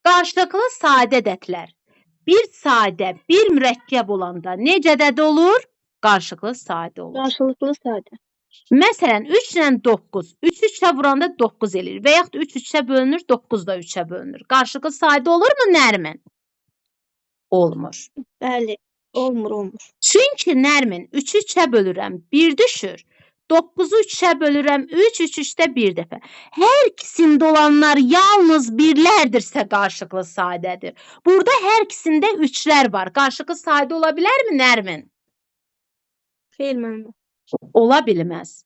Qarşılıqlı sadə ədədlər. Bir sadə, bir mürəkkəb olanda necə ədəd olur? Qarşılıqlı sadə olur. Qarşılıqlı sadə. Məsələn, 3 ilə 9. 3 3-ə vuranda 9 eləyir. Və yaxud 3 3-ə bölünür, 9 da 3-ə bölünür. Qarşılıqlı sadə olurmu Nərmin? Olmur. Bəli, olmur. Çünki Nərmin 3-ü 3-ə bölürəm, 1 düşür. 9-u 3-ə bölürəm, 3 3-3-də 1 dəfə. Hər ikisində olanlar yalnız birlərdirsə qarşılıqlı sadədir. Burada hər ikisində 3-lər var. Qarşılıqlı sadə ola bilərmi Nərmin? Xeyr, müəllimə. Ola bilməz.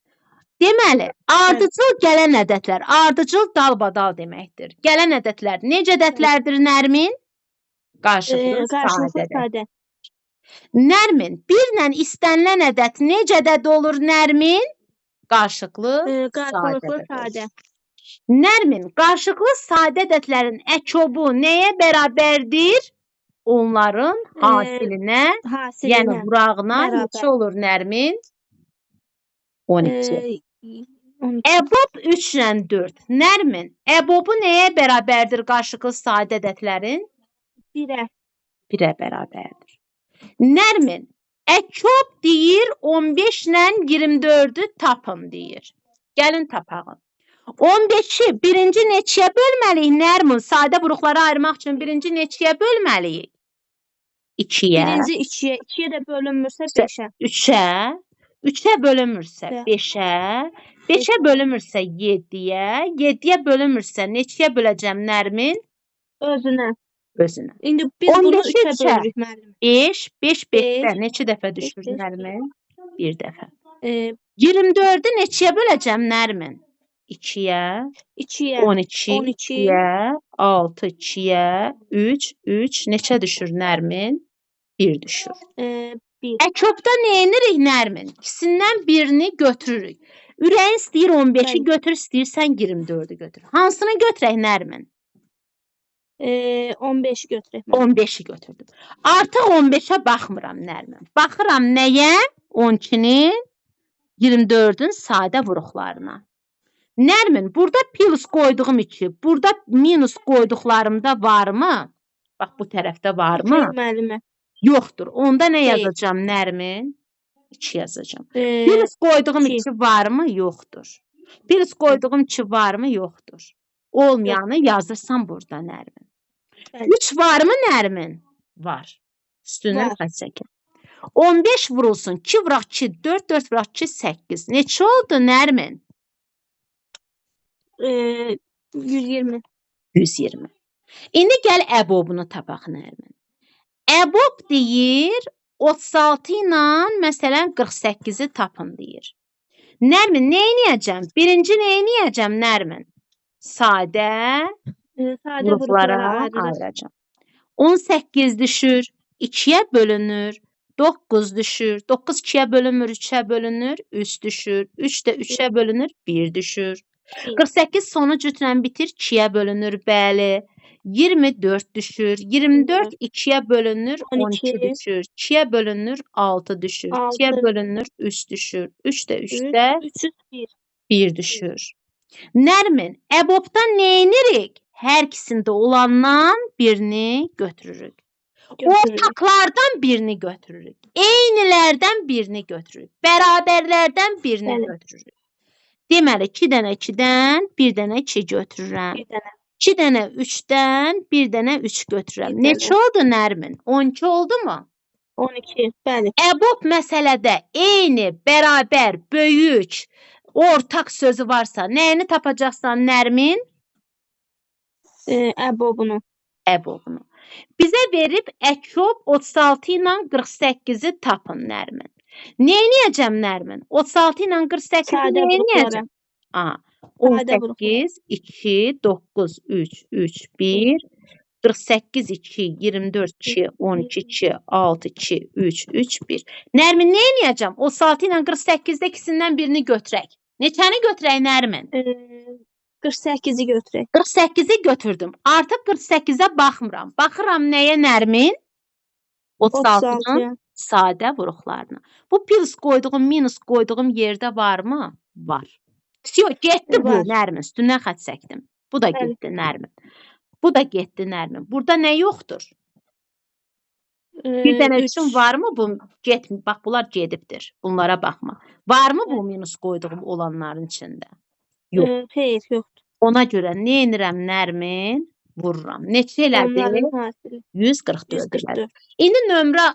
Deməli, ardıcıl gələn ədədlər, ardıcıl dalbadal deməkdir. Gələn ədədlər necə ədədlərdir Nərmin? Qarşılıqlı sadə. Nərmin, 1 ilə istənilən ədəd necə ədəd olur Nərmin? Qarşılıqlı sadə. Nərmin, qarşılıqlı sadə ədədlərin əkobu nəyə bərabərdir? Onların hasilinə, yəni vurağına neçə olur Nərmin? 12. Əbob 3 ilə 4. Nərmin, əbobu nəyə bərabərdir qarşılıqlı sadə ədədlərin? 1-ə bərabərdir. Nərmin, əkob deyir 15 ilə 24-ü tapın deyir. Gəlin tapağın. 15-i birinci neçəyə bölməliyik Nərmin? Sadə vuruqları ayırmaq üçün birinci neçəyə bölməliyik? 2-yə. Birinci 2-yə, 2-yə də bölünmürsə 5-ə. 3-ə, 3-ə bölünmürsə 5-ə, 5-ə bölünmürsə 7-yə, 7-yə bölünmürsə neçəyə böləcəm Nərmin? Özünə. İndi biz bunu 3-ə bölürük müəllim. 5 5-də neçə dəfə düşür Nərmin? 1 dəfə. 24-ü neçəyə böləcəm Nərmin? 2-yə, 12-yə, 6-2-yə, 3 neçə düşür Nərmin? 1 düşür. 1. Əkobda nə edirik Nərmin? İkisindən birini götürürük. Ürəyin istəyir 15-i götür, istəyirsən 24-ü götür. Hansını götürək Nərmin? 15 götürək. 15-i götürdüm. Artıq 15-ə baxmıram Nərmin. Baxıram nəyə? 12-nin, 24-ün sadə vuruqlarına. Nərmin, burada plus qoyduğum 2, burada minus qoyduqlarımda varmı? Bax, bu tərəfdə varmı? Müəllimə. Yoxdur. Onda nə yazacağım Nərmin? 2 yazacağım. Plus qoyduğum 2 varmı? Yoxdur. Plus qoyduğum 2 varmı? Yoxdur. Olmayanı yazırsan burada Nərmin. 3 varmı Nərmin? Var. Üstündən xətt çəkin. 15 vurulsun. 2 vuraq 2, 4, 4 vuraq 2, 8. Neçə oldu Nərmin? 120. 120. İndi gəl əbobunu tapaq Nərmin. Əbob deyir 36 ilə məsələn 48-i tapın deyir. Nərmin, nə edəcəm? Birinci nə edəcəm Nərmin? Sadə vuruqlara ayıracağım. 18 düşür, 2-yə bölünür, 9 düşür, 9 2-yə bölünmür, 3-ə bölünür, 3 düşür, 3 də 3-ə bölünür, 1 düşür. 48 sonu cütlə bitir, 2-yə bölünür, bəli. 24 düşür, 24 2-yə bölünür, 12 düşür, 2-yə bölünür, 6 düşür, 2-yə bölünür, 3 düşür, 3 də 3-də 1 düşür. Nərmin, əbobdan nə edirik? Hər ikisində olandan birini götürürük. Ortaqlardan birini götürürük. Eynilərdən birini götürürük. Bərabərlərdən birini götürürük. Deməli, 2 dənə 2-dən 1 dənə 2 götürürəm. 2 dənə 3-dən 1 dənə 3 götürürəm. Neçə oldu Nərmin? 12 oldu mu? 12, bəli. Əbob məsələdə eyni, bərabər, böyük, ortaq sözü varsa, nəyini tapacaqsan Nərmin? Əbobunu. Əbobunu. Bizə verib əkob 36 ilə 48-i tapın Nərmin. Nə edəcəm Nərmin? 36 ilə 48-i nə edəcəm? 18, 2, 9, 3, 3, 1, 48, 2, 24, 2, 12, 2, 6, 2, 3, 3, 1. Nərmin, nə edəcəm? 36 ilə 48-də ikisindən birini götürək. Neçəni götürək Nərmin? 48-i götürək. 48-i götürdüm. Artıq 48-ə baxmıram. Baxıram nəyə Nərmin? 36-nın sadə vuruqlarına. Bu plus qoyduğum, minus qoyduğum yerdə varmı? Var. Getdi bu Nərmin. Üstündən xətt çəkdim. Bu da getdi Nərmin. Bu da getdi Nərmin. Burada nə yoxdur? Bir dənə üçün 3. varmı bu? Getmir. Bax, bunlar gedibdir. Bunlara baxma. Varmı bu minus qoyduğum olanların içində? Yox. Xeyr, yoxdur. Ona görə nə edirəm Nərmin? Vururam. Neçə elədi? Onların hasili 144 elədi. 144. İndi nömrə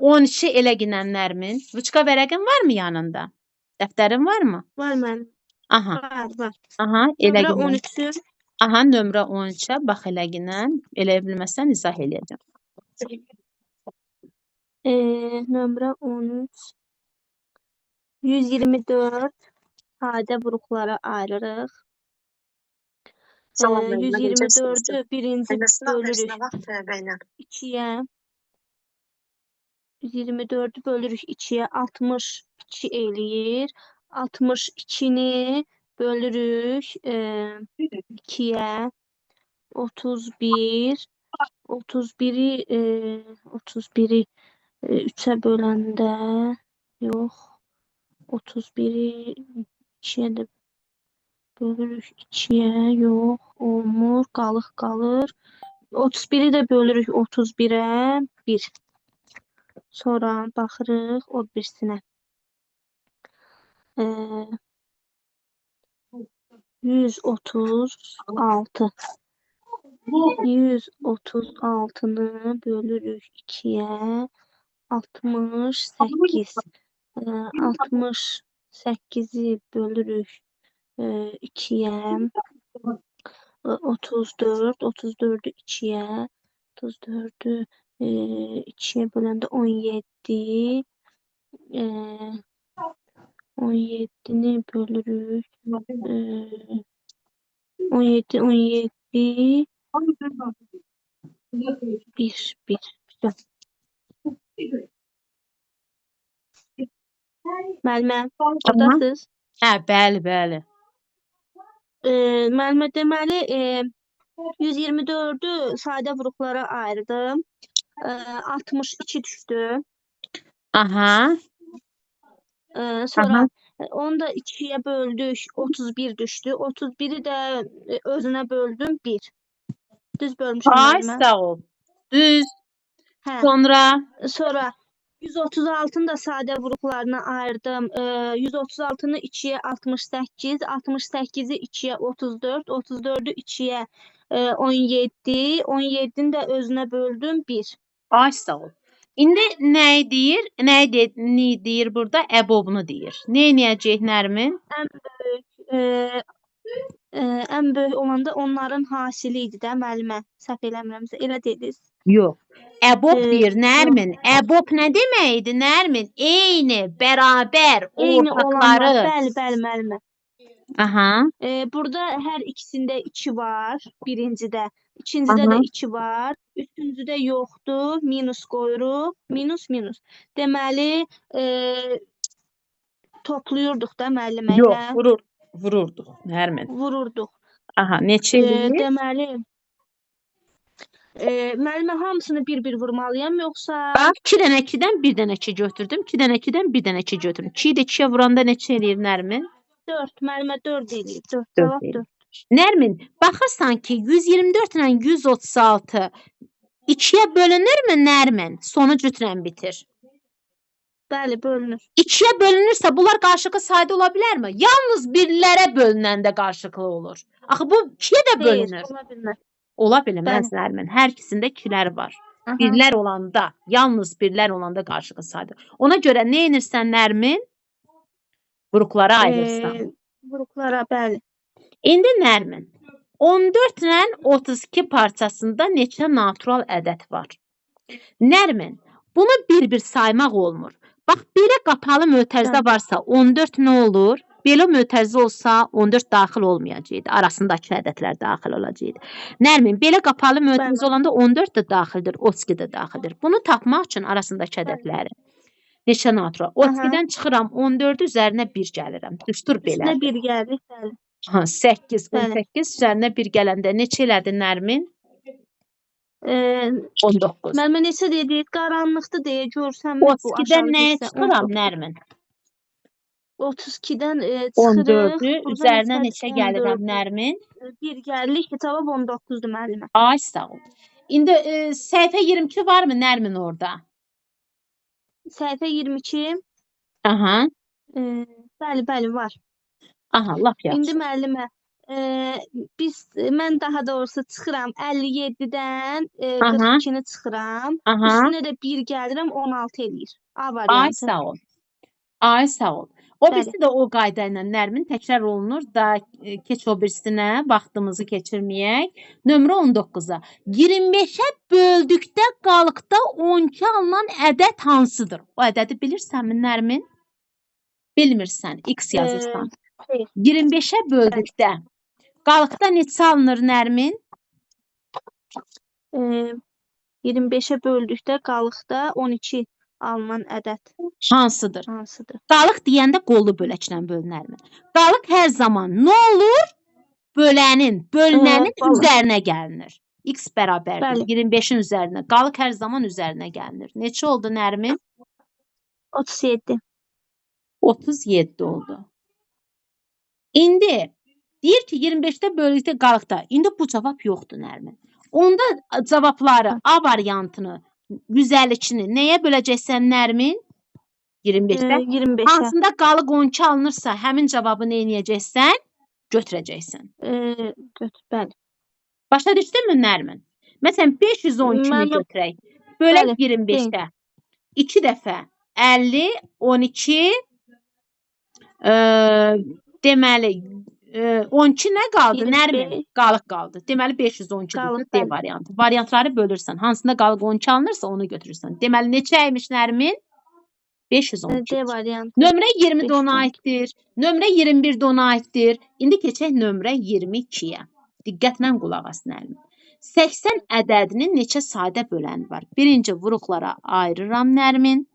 12 eləginən Nərmin. Ruçka vərəqin varmı yanında? Dəftərin varmı? Var mənim. Aha. Var. Aha, Nömrə eləginən. 13-ü. Aha, nömrə 13-ə bax eləginən. Eləyə bilməsən izah eləyəcəm. Nömrə 13. 124 sadə vuruqlara ayırırıq. 124-ü birinci bölürük 2-yə. 124-ü bölürük 2-yə 62 eləyir. 62-ni bölürük 2-yə 31. 31-i 3-ə böləndə yox. 31-i 2-yə də bölürük 2-yə yox. Olmur, qalır. 31-i də bölürük 31-ə 1. Sonra baxırıq o birisinə. 136. 136-nı bölürük 2-yə 68. 68-i bölürük 2-yə 34. 34-ü 2-yə 34-ü 2-yə böləndə 17. 17-ni bölürük 17 1. Müəllimə, buradasınız? Hə, bəli. Müəllimə, deməli 124-ü sadə vuruqlara ayırdım. 62 düşdü. Aha. Sonra onu da 2-yə böldük, 31 düşdü. 31-i də özünə böldüm 1. Düz bölmüşəm Ay, müəllimə. sağ ol. Düz. Hə. Sonra 136-nı da sadə vuruqlarına ayırdım. 136-nı 2-yə 68, 68-i 2-yə 34, 34-ü 2-yə 17, 17-ni də özünə böldüm 1. ay, sağ ol. İndi nə deyir? Nə deyir burada? Əbobunu deyir. Nə edəcək Nərmin? Ən böyük olanda onların hasili idi də müəllimə. Səhv eləmirəmsə, elə dediniz. Yox. Əbob deyir Nərmin. Əbob nə deməkdir Nərmin? Eyni, bərabər, Eyni ortaqları. olanlar. Bəli, müəllimə. Aha. Burada hər ikisində 2 var, birincidə. İkincidə də 2 var. Üçüncüdə yoxdur. Minus qoyuruq. Minus. Deməli, topluyurduq da müəllimə ilə. Yox, vururduq Nərmin. Vururduq. Aha, neçə eləyir? Deməli, müəllimə hamısını bir-bir vurmalıyam, yoxsa? Bax, 2 dənə 2-dən 1 dənə 2 götürdüm. 2 dənə 2-dən 1 dənə 2 götürdüm. 2-yi də 2-yə vuranda neçə eləyir Nərmin? 4, müəllimə 4 eləyir. 4, cavab 4. Nərmin, baxırsan ki, 124 ilə 136 2-yə bölünürmü Nərmin? Sonu cütrən bitir. Bəli, bölünür. 2-yə bölünürsə bunlar qarşılıqlı sayda ola bilərmi? Yalnız birlərə bölünəndə qarşılıqlı olur. Axı bu 2-yə də bölünür. Ola bilməz. Ola bilməz Nərmin. Hər ikisində 2-lər var. Birlər olanda, yalnız birlər olanda qarşılıqlı sayda. Ona görə nə edirsən Nərmin? Vuruqlara ayırırsan. Vuruqlara, bəli. İndi Nərmin, 14 ilə 32 parçasında neçə natural ədəd var? Nərmin, bunu bir-bir saymaq olmur. Bax, belə qapalı mötərizə varsa 14 nə olur? Belə mötərizə olsa 14 daxil olmayacaqdı. Arasındakı ədədlər daxil olacaqdı. Nərmin, belə qapalı mötərizə olanda 14 də daxildir, 32 də daxildir. Bunu tapmaq üçün arasındakı ədədləri. Neçə natural? 32-dən çıxıram, 14 üzərinə 1 gəlirəm. Düstur belə. Üstünə 1 gəlir, bəli. 8, 18 üzərinə 1 gələndə neçə elədi Nərmin? 19. Müəllimə neçə dedik? Qaranlıqda deyə görsəm bu aşağı 32-dən nəyə getsə, çıxıram Nərmin? 32-dən çıxırıq. 14-ü Burada üzərinə neçədir? neçə gəlirəm 14. Nərmin? Bir gəlir, 2 cavab 19-dur müəllimə. Ay sağ ol. İndi səhifə 22 varmı Nərmin orada? Səhifə 22. Aha. Bəli, bəli, var. Aha, lap İndi yaxşı. müəllimə, mən daha doğrusu çıxıram 57-dən Aha. 42-ni çıxıram. Aha. Üstünə də 1 gəlirəm, 16 eləyir. A Ay variantı. sağ ol. Ay sağ ol. O Bəli. birisi də o qayda ilə Nərmin təkrar olunur da keç o birisinə vaxtımızı keçirməyək. Nömrə 19-a. 25-ə böldükdə qalıqda 12 alınan ədəd hansıdır? O ədədi bilirsənmi Nərmin? Bilmirsən, X yazırsan. Xeyr. 25-ə böldükdə qalıqda neçə alınır Nərmin? 25-ə böldükdə qalıqda 12 alınan ədəd Hansıdır? hansıdır? Qalıq deyəndə qollu böləklə bölünərmi? Qalıq hər zaman nə olur? Bölünənin Qalıq. üzərinə gəlinir. X bərabərdir Bəli. 25-in üzərinə. Qalıq hər zaman üzərinə gəlinir. Neçə oldu Nərmin? 37. 37 oldu. İndi deyir ki 25-də böldükdə qalıqda. İndi bu cavab yoxdur Nərmin. Onda cavabları A variantını 152-ni nəyə böləcəksən Nərmin? 25-də. 25-ə. Hansında qalıq 12 alınırsa, həmin cavabı nə edəcəksən? Götürəcəksən. Bəli. Başa düşdünmü Nərmin? Məsələn 512-ni Mən- götürək. Bölək Bəli, 25-də. 2 dəfə 50, 12 deməli 12 nə qaldı 25. Nərmin? Qalıq qaldı. Deməli 512-dir Qalıq, D bəli. variantı. Variantları bölürsən. Hansında qalıq 12 alınırsa onu götürürsən. Deməli neçəymiş Nərmin? 512. D variantı. Nömrə 20 də ona 512. aiddir. Nömrə 21 də ona aiddir. İndi keçək nömrə 22-yə. Diqqətlə qulaq as Nərmin. 80 ədədinin neçə sadə böləni var? Birinci vuruqlara ayırıram Nərmin.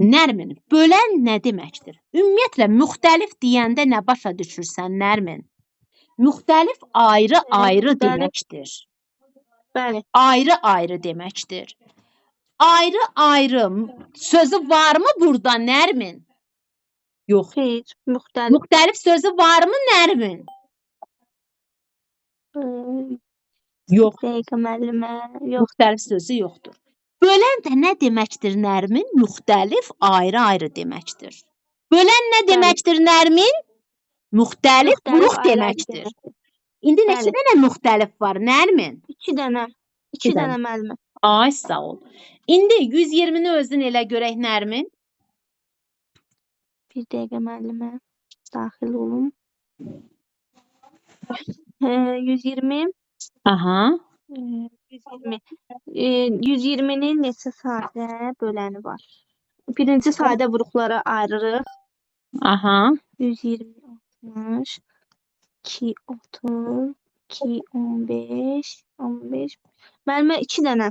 Nərmin, bölən nə deməkdir? Ümumiyyətlə, müxtəlif deyəndə nə başa düşürsən Nərmin? Müxtəlif ayrı-ayrı müxtəlif- deməkdir. Bəli. Ayrı-ayrı deməkdir. Ayrı-ayrı sözü varmı burada Nərmin? Yox. Xeyr. Müxtəlif. Müxtəlif sözü varmı Nərmin? Yox. Dəqiqə müəllimə. Yox. Müxtəlif sözü yoxdur. Bölən də nə deməkdir Nərmin? Müxtəlif ayrı-ayrı deməkdir. Bölən nə Bəli. deməkdir Nərmin? Müxtəlif vuruq ayrı-ayrı deməkdir. deməkdir. İndi neçə Bəli. dənə müxtəlif var Nərmin? 2 dənə. 2 İki dənə. dənə müəllimə. Ay sağ ol. İndi 120-ni özün elə görək Nərmin. Bir dəqiqə müəllimə. Daxil olum. 120. Aha. 120. 120-nin neçə sadə böləni var? Birinci sadə vuruqlara ayırırıq. Aha. 120, 60, 2, 30, 2, 15, 15. Müəllimə 2 dənə.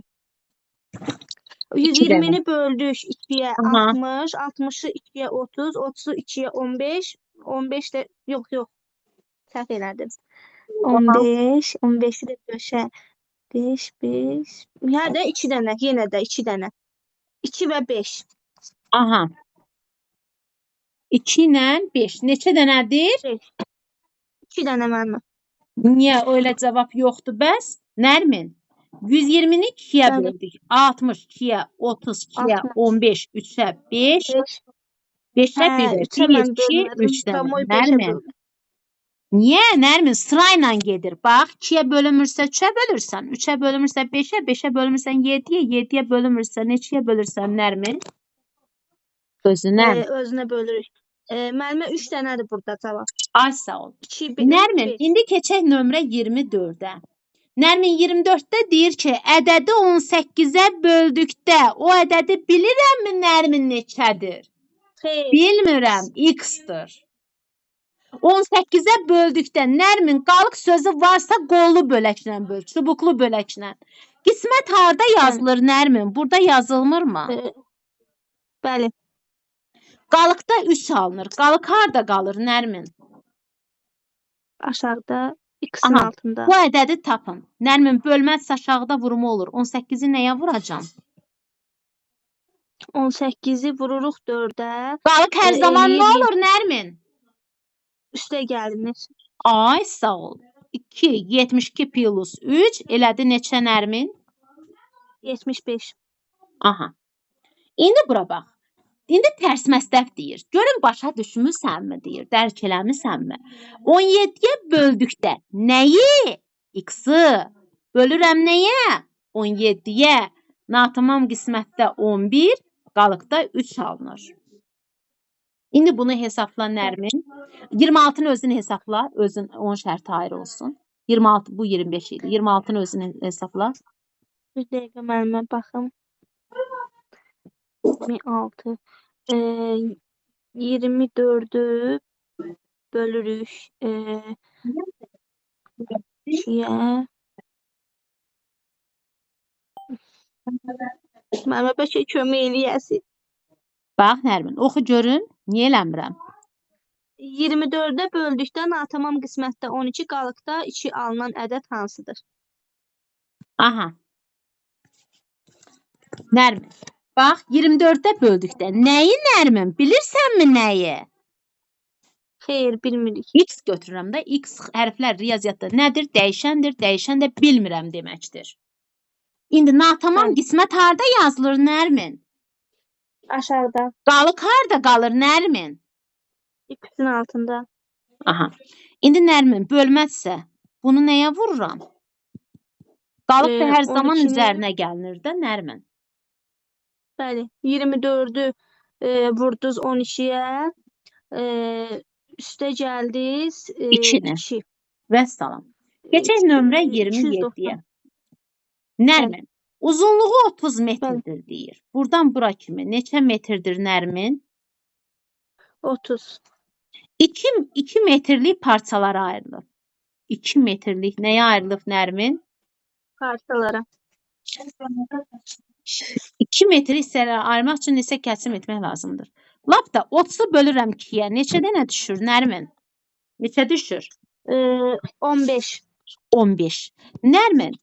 120-ni böldük 2-yə Aha. 60, 60-ı 2-yə 30, 30-u 2-yə 15, 15 də yox. Səhv elədim. 15, 15-i də böşə 5. Hər də 2 dənə, yenə də 2 dənə. 2 və 5. Aha. 2 ilə 5. Neçə dənədir? 2 dənə müəllimə. Niyə öyle cavab yoxdur bəs? Nərmin. 120-ni 2-yə Bəli. böldük. 60 2-yə, 30 2-yə, 15 3-ə, 5, 5-ə 1-ə. 1, 2, 3 dənə. Nərmin. Niyə Nərmin sırayla gedir? Bax, 2-yə bölünmürsə 3-ə bölürsən, 3-ə bölünmürsə 5-ə, 5-ə bölünmürsən 7-yə, 7-yə bölünmürsə neçəyə bölürsən Nərmin? Özünə. Özünə bölürük. Müəllimə 3 dənədir burada cavab. Ay sağ ol. 2, 1, Nərmin, indi keçək nömrə 24-ə. Nərmin 24-də deyir ki, ədədi 18-ə böldükdə o ədədi bilirəmmi Nərmin neçədir? Xeyr. Bilmirəm, X-dır. 18-ə böldükdə Nərmin qalıq sözü varsa qollu böləklə böl, çubuqlu böləklə. Qismət harda yazılır Nərmin? Burada yazılmırmı? Bəli. Qalıqda 3 alınır. Qalıq harda qalır Nərmin? Aşağıda, X-in Aha, altında. Bu ədədi tapın. Nərmin bölməz aşağıda vurumu olur. 18-i nəyə vuracam? 18'i vururuq 4-ə. Qalıq hər zaman nə Eləyir olur Nərmin? üstə gəlinir. Ay sağ ol. 2, 72 plus 3 elədi neçə Nərmin? 75. Aha. İndi bura bax. İndi tərs məstəf deyir. Görün başa düşmüsənmi deyir, dərk eləmisənmi? 17-yə böldükdə nəyi? X-i. Bölürəm nəyə? 17-yə. Natamam qismətdə 11, qalıqda 3 alınır. İndi bunu hesabla Nərmin. 26-nı özün hesabla, özün 10 şərti ayrı olsun. 26 bu 25 idi. 26-nı özün hesabla. Bir dəqiqə müəllimə baxım. 26. 24'ü bölürük 2'ye. Müəllimə bəlkə kömək eləyəsiz. Bax Nərmin, oxu görün. Niyə eləmirəm? 24'e böldükdə natamam qismətdə 12, qalıqda 2 alınan ədəd hansıdır? Aha. Nərmin. Bax 24-də böldükdə nəyi Nərmin? Bilirsənmi nəyi? Xeyr, bilmirik. X götürürəm də. X hərflər riyaziyyatda nədir? Dəyişəndir. Dəyişən də bilmirəm deməkdir. İndi natamam qismət harda yazılır Nərmin? Aşağıda. Qalıq harda qalır Nərmin? X-in altında. Aha. İndi Nərmin bölmədsə bunu nəyə vururam? Qalıq da hər zaman 12'ni üzərinə gəlinir də Nərmin. Bəli, 24'ü vurduz 12'ye. Üstə gəldiz 2-ni. 2. Vəssalam. Keçək nömrə 27-yə. Nərmin, uzunluğu 30 metrdir deyir. Buradan bura kimi neçə metrdir Nərmin? 30. 2 metrlik parçalara ayrılıb. 2 metrlik nəyə ayrılıb Nərmin? Parçalara. 2 metr hissələrə ayırmaq üçün neçə kəsim etmək lazımdır? Lap da 30-u bölürəm 2-yə. Neçə dənə düşür Nərmin? Neçə düşür? 15. 15. Nərmin,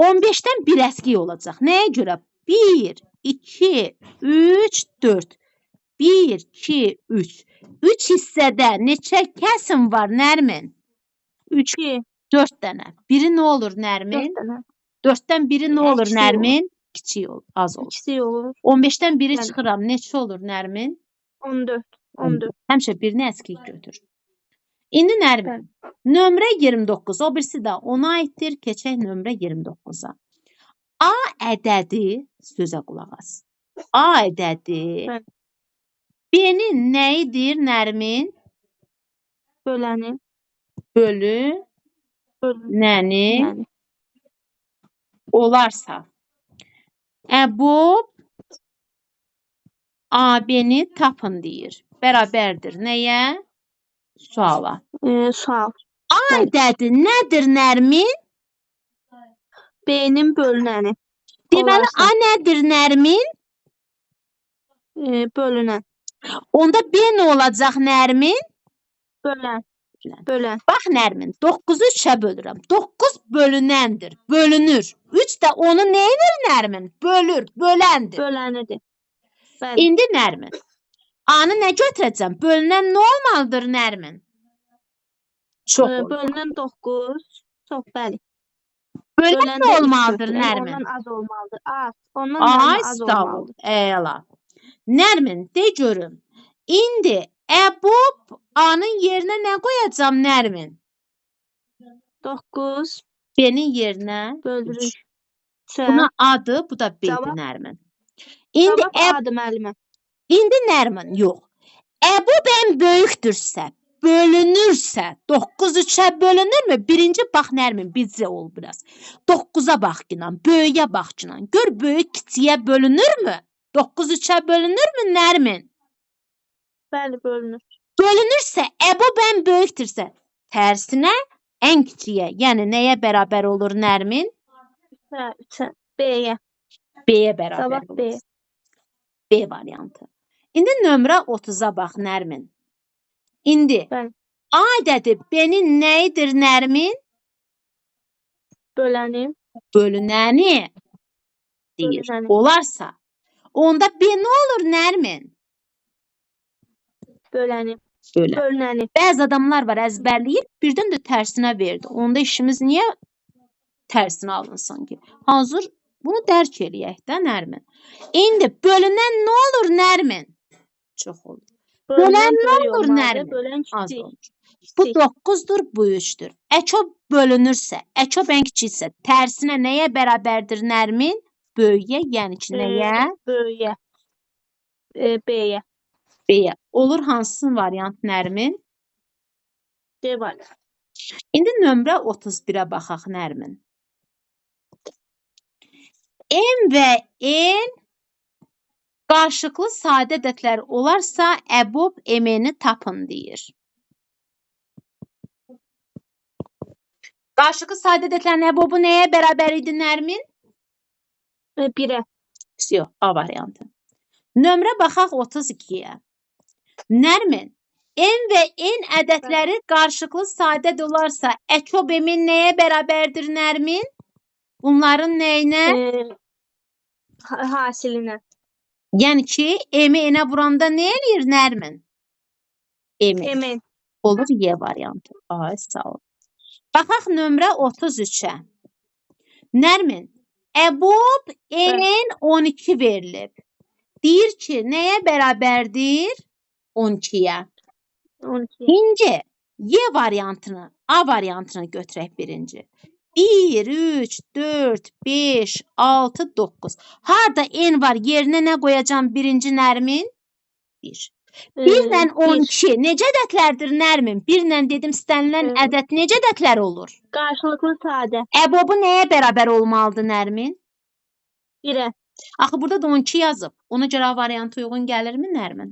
15-dən bir əskik olacaq. Nəyə görə? 1, 2, 3, 4. 1, 2, 3. 3 hissədə neçə kəsim var Nərmin? 3, 2. 4 dənə. Biri nə olur 4 Nərmin? dənə. 4-dən biri nə olur Əksi Nərmin? Kiçik olur, az olur. İkisi olur. 15-dən biri Bəli. çıxıram. Neçə olur Nərmin? 14. 14. Həmişə birini əskik götür. İndi Nərmin, nömrə 29, o birisi də ona aiddir. Keçək nömrə 29-a. A ədədi, sözə qulaq as. A ədədi Bəli. B-nin nəyidir Nərmin? Böləni. Bölü nəni Yəni. olarsa. Əbub AB-ni tapın deyir. Bərabərdir. Nəyə? Suala. Sual. A ədədi nədir Nərmin? B-nin bölünəni. Deməli Olarsa. A nədir Nərmin? Bölünən. Onda B nə olacaq Nərmin? Bölən. Bölən. Bax Nərmin, 9-u 3-ə bölürəm. 9 bölünəndir, bölünür. 3 də onu nə edir Nərmin? Bölür, böləndir. Bölənidir. Bəli. İndi Nərmin, A-nı nə götürəcəm? Bölünən nə olmalıdır Nərmin? Çox olur. Bölünən 9. Çox, bəli. Bölünən nə olmalıdır Nərmin? Ondan az olmalıdır. Az. Ondan az Sağ ol. olmalıdır. Əla. Nərmin, de görüm. İndi Əbub A-nın yerinə nə qoyacam Nərmin? 9 B-nin yerinə bölürük. Buna A-dır, bu da B-dir Cavab- Nərmin. İndi Cavab A-dır müəllimə. İndi Nərmin, yox. Əbub ən böyükdürsə, bölünürsə, 9 3-ə bölünürmü? Birinci bax Nərmin, bizcə ol biraz. 9-a bax ginan, böyüyə bax ginan. Gör böyük kiçiyə bölünürmü? 9 3-ə bölünürmü Nərmin? Bəli, bölünür. Bölünürsə, Əbub ən böyükdürsə, tərsinə ən kiçiyə, yəni nəyə bərabər olur Nərmin? 3-ə. B-yə. B-yə bərabər Cavab olur. B. B variantı. İndi nömrə 30-a bax Nərmin. İndi Bəli. A ədədi B-nin nəyidir Nərmin? Böləni. Bölünəni deyir. Bölünəni. Olarsa. Onda B nə olur Nərmin? Böləni. Böyle. Bölünəni. Bəzi adamlar var əzbərləyib, birdən də tərsinə verdi. Onda işimiz niyə tərsinə alınsın ki? Hazır bunu dərk eləyək də Nərmin. İndi bölünən nə olur Nərmin? Çox olur. Bölən nə olur Nərmin? Bölən Az kiçik. olur. Bu 9-dur, bu 3-dür. Əkö bölünürsə, əkö ən kiçiksə, tərsinə nəyə bərabərdir Nərmin? Böyüyə, yəni ki nəyə? Böyüyə. B-yə. B-yə. Olur hansı variant Nərmin? C var. İndi nömrə 31-ə baxaq Nərmin. M və N qarşılıqlı sadə ədədlər olarsa, əbob M-ni tapın deyir. Qarşılıqlı sadə ədədlərin əbobu nəyə bərabər idi Nərmin? 1-ə. Yox, A variantı. Nömrə baxaq 32-yə. Nərmin, M və N ədədləri qarşılıqlı sadə olarsa, əkob M-in nəyə bərabərdir Nərmin? Bunların nəyinə? Hasilinə. Yəni ki, M-i N-ə vuranda nə eləyir Nərmin? M. M-in. Olur Y variantı. Ay, sağ ol. Baxaq nömrə 33-ə. Nərmin, əbob N 12 verilib. Deyir ki, nəyə bərabərdir? 12-yə. 12. İnci, Y variantını, A variantını götürək birinci. 1, 3, 4, 5, 6, 9. Harda N var, yerinə nə qoyacam birinci Nərmin? 1. 1 ilə 12 necə ədədlərdir Nərmin? 1 ilə dedim istənilən ədəd necə ədədlər olur? Qarşılıqlı sadə. Əbobu nəyə bərabər olmalıdır Nərmin? 1-ə. Axı burada da 12 yazıb. Ona görə A variantı uyğun gəlirmi Nərmin?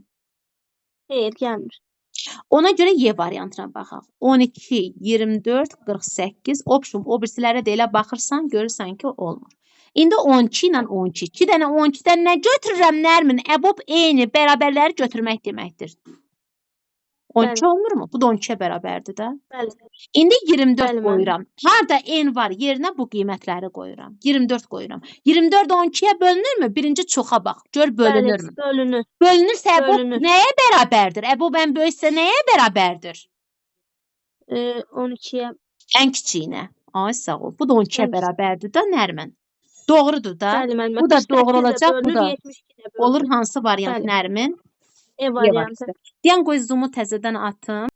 Xeyr, gəlmir. Ona görə Y variantına baxaq. 12, 24, 48. Option, o birisilərə də elə baxırsan, görürsən ki, olmur. İndi 12 ilə 12. 2 dənə 12-dən nə götürürəm Nərmin? Əbob eyni bərabərləri götürmək deməkdir. 12 olmurmu? Bu da 12-yə bərabərdir də. Bəli. İndi 24 Bəli, qoyuram. Harda N var, yerinə bu qiymətləri qoyuram. 24 qoyuram. 24 12-yə bölünürmü? Birinci çoxa bax. Gör bölünürmü? Bəli, bölünür. Bölünürsə əbob Bölünür. nəyə bərabərdir? Əbob ən böyüksə nəyə bərabərdir? 12-yə. Ən kiçiyinə. Ay sağ ol. Bu da 12-yə bərabərdir də Nərmin. Doğrudur da. Bəli, müəllimə. Bu da doğru olacaq. Bu da 72-də bölünür. olur hansı variant Bəli. Nərmin? E variantı. Deyən qoy zoom-u təzədən atım.